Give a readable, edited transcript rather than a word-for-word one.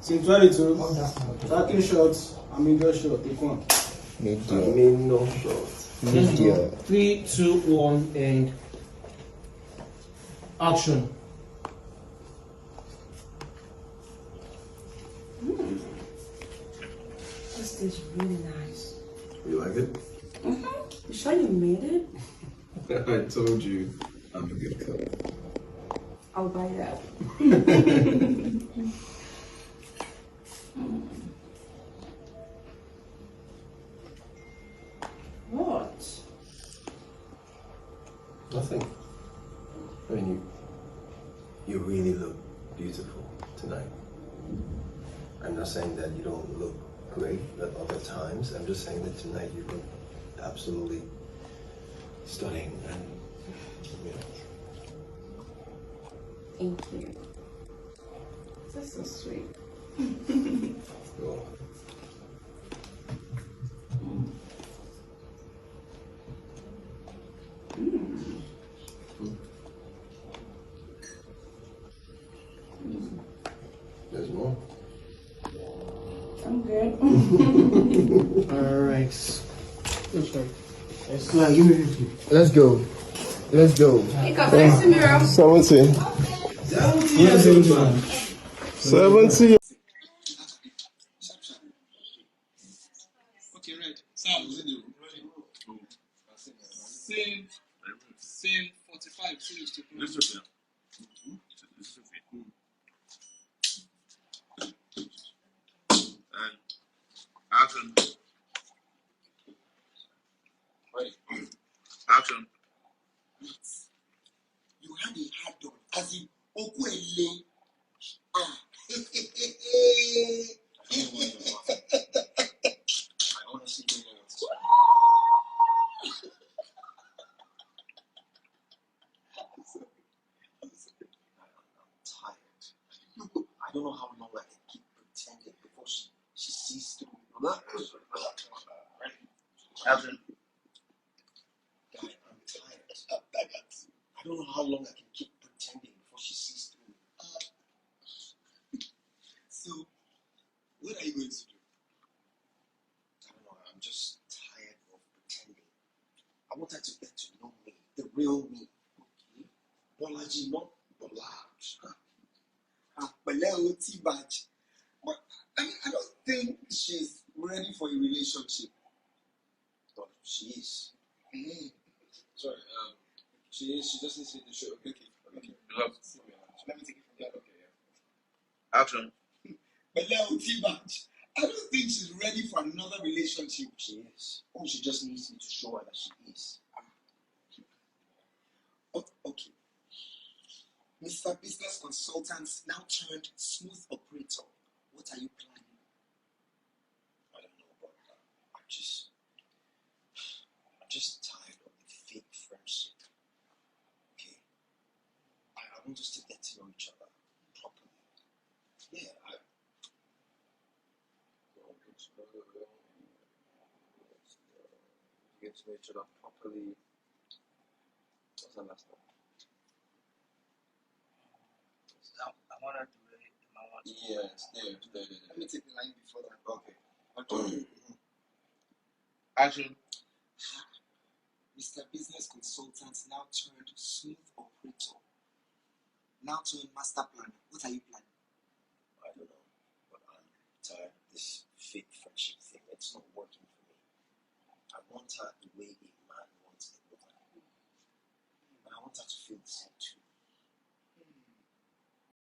Scene 22. Tracking shots. I'm in your shot. Take one. Medium. No shot. Medium. 3, 2, 1, and action. This is really nice. You like it? You sure you made it? I told you I'm a good cook. I'll buy that. What? Nothing. I mean, you really look beautiful tonight. I'm not saying that you don't look great at other times. I'm just saying that tonight you look absolutely stunning and, you know. Thank you. That's so sweet. Cool. There's more. I'm good. Alright. Let's go. Let's go. Hey, come back to mirror. 70. 70. Okay, right. Sam, is in the room. Same 45. Same to This is okay. This is okay. And action. Ready. Action. You had a hard on, as in Okwele. Ah. I honestly don't know. I'm tired. I don't know how long I can keep pretending before she sees through. Action. Guy, I'm tired. I don't know how long I can keep pretending before she sees through. So, what are you going to do? I don't know. I'm just tired of pretending. I want her to get to know me, the real me. Okay? Bolaji, not Bolaj. Beleo T-Badge. But I mean, I don't think she's ready for a relationship. But she is. Mm-hmm. Sorry, she is. She doesn't see the show. Okay. Love. Let me take it from there. Okay, yeah. Action. Beleo T-Badge. I don't think she's ready for another relationship. She is. Oh, she just needs me to show her that she is. Oh, okay. Mr. Business Consultant now turned smooth operator. What are you planning? I don't know, but I'm just tired of the fake friendship. Okay? I want us to get to know each other properly. Yeah, get to know each other properly. What's the last one? I want to do it. Yes, there. Let me take the line before that. Okay. Action. Mr. Business Consultant now turned smooth operator. Now turned master planner. What are you planning? I don't know, but I'm tired of this fake friendship thing. It's not working for me. I want her the way a man wants a woman. And I want her to feel the same.